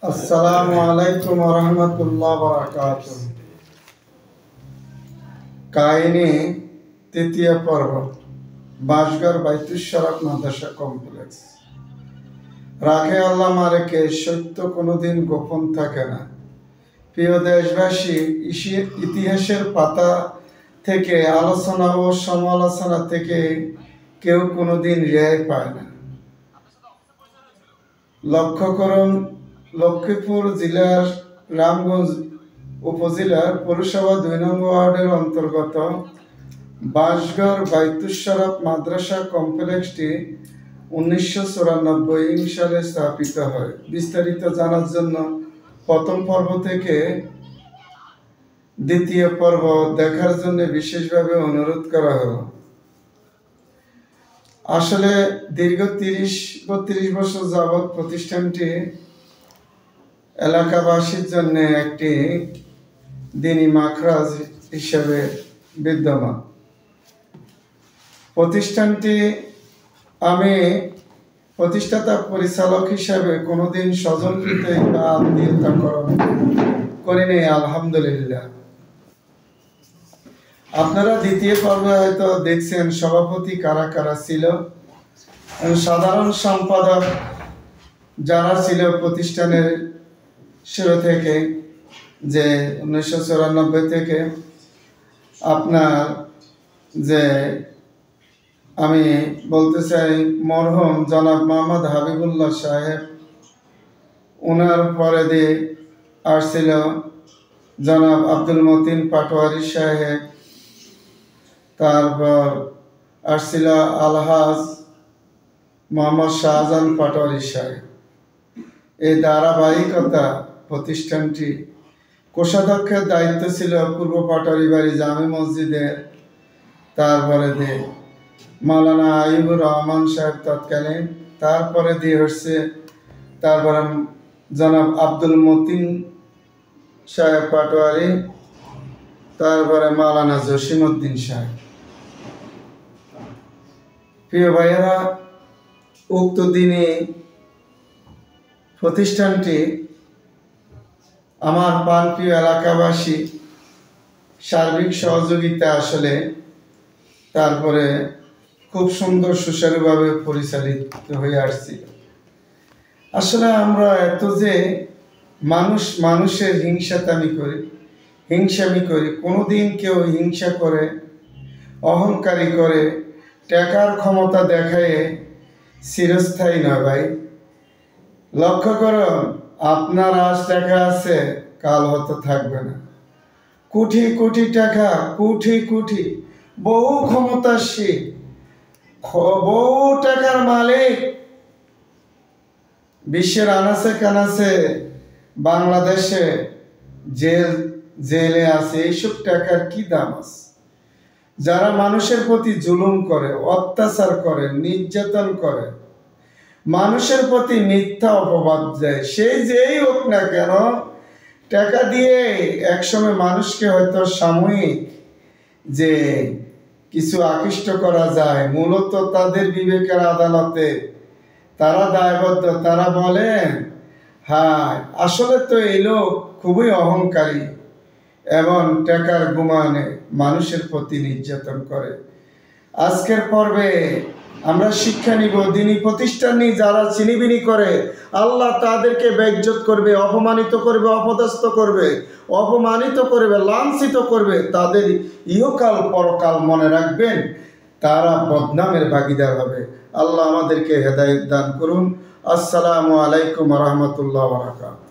আসসালামু আলাইকুম ওয়া রাহমাতুল্লাহি ওয়া বারাকাতুহু। কাহিনী তৃতীয় পর্ব, বাঁশঘর বাইতুস শরফ মাদ্রাসা কমপ্লেক্স। রাখে আল্লাহ মারেকে, সত্য কোনোদিন গোপন থাকে না। প্রিয় দেশবাসী, ইতিহাসের পাতা থেকে, আলোচনা ও সমালোচনা থেকে কেউ কোনোদিন রেহাই পায় না। লক্ষ্য করুন, লক্ষ্মীপুর জেলার রামগঞ্জ উপজেলার পৌরসভা ২ নং ওয়ার্ডের অন্তর্গত বাঁশঘর বাইতুস শরফ মাদ্রাসা কমপ্লেক্সটি 1994 সালে স্থাপিত হয়। বিস্তারিত জানার জন্য প্রথম পর্ব থেকে দ্বিতীয় পর্ব দেখার জন্য বিশেষভাবে অনুরোধ করা হলো। আসলে দীর্ঘ ৩০-৩২ বছর যাবৎ প্রতিষ্ঠানটি এলাকাবাসীর জন্য একটি দ্বীনি মাখরাজ হিসেবে বিদ্যমান। প্রতিষ্ঠানটি আমি প্রতিষ্ঠাতা পরিচালক হিসেবে কোনোদিন স্বজনপ্রীতি বা আত্মীয়তা করিনি, আলহামদুলিল্লাহ। আপনারা দ্বিতীয় পর্বে হয়তো দেখছেন সভাপতি কারা কারা ছিল, সাধারণ সম্পাদক যারা ছিল প্রতিষ্ঠানের শুরু থেকে, যে 1994 থেকে আপনার যে আমি বলতে চাই মরহুম জনাব মোহাম্মদ হাবিবুল্লাহ সাহেব, ওনার পরে দিয়ে আসছিল জনাব আব্দুল মতিন পাটোয়ারি সাহেব, তারপর আসছিল আলহাজ মোহাম্মদ শাহজাহান পাটোয়ারি সাহেব। এই ধারাবাহিকতা প্রতিষ্ঠানটি কোষাধ্যক্ষের দায়িত্ব ছিল পূর্ব পাটোয়ারি বাড়ি জামে মসজিদের, তারপরে দিয়ে মাওলানা আইয়ুবুর রহমান সাহেব তৎকালীন, তারপরে দিয়ে হচ্ছে তারপরে জনাব আব্দুল মতিন সাহেব পাটোয়ারি, তারপরে মাওলানা জসিমউদ্দিন সাহেব। প্রিয় ভাইয়েরা, উক্ত দিনে প্রতিষ্ঠানটি আমার প্রাণপ্রিয় এলাকাবাসী সার্বিক সহযোগিতা আসলে তারপরে খুব সুন্দর সুচারুভাবে পরিচালিত হয়ে আসছিল। আসলে আমরা এত যে মানুষের হিংসামি করি, কোনোদিন কেউ হিংসা করে, অহংকারী করে, টাকার ক্ষমতা দেখায় চিরস্থায়ী নয় ভাই। লক্ষ্য করুন, আপনার আজ টাকা আছে, কাল হয়তো থাকবে না। কোটি কোটি টাকা, কোটি বহু ক্ষমতাশীল, বহু টাকার মালিক বিশ্বের আনাচে কানাচে, বাংলাদেশে জেলে আছে। এইসব টাকার কি দাম আছে? যারা মানুষের প্রতি জুলুম করে, অত্যাচার করে, নির্যাতন করে, মানুষের প্রতি মিথ্যা অপবাদ দেয়, সেই যেই হোক না কেন, টাকা দিয়ে একসময় মানুষকে হয়তো সাময়িক যে কিছু আকৃষ্ট করা যায়, মূলত তাদের বিবেকের আদালতে তারা দায়বদ্ধ। তারা বলেন, হ্যাঁ আসলে তো এই লোক খুবই অহংকারী এবং টাকার গুমানে মানুষের প্রতি নির্যাতন করে। আজকের পর্বে আমরা শিক্ষা নিব, দ্বীনি প্রতিষ্ঠান নিয়ে যারা চিনিবিনি করে, আল্লাহ তাদেরকে বেইজ্জত করবে, অপমানিত করবে, অপদস্থ করবে, অপমানিত করবে, লাঞ্ছিত করবে। তাদের ইহকাল পরকাল মনে রাখবেন, তারা বদনামের ভাগীদার হবে। আল্লাহ আমাদেরকে হেদায়েত দান করুন। আসসালামু আলাইকুম ওয়া রাহমাতুল্লাহি ওয়া বারাকাতুহু।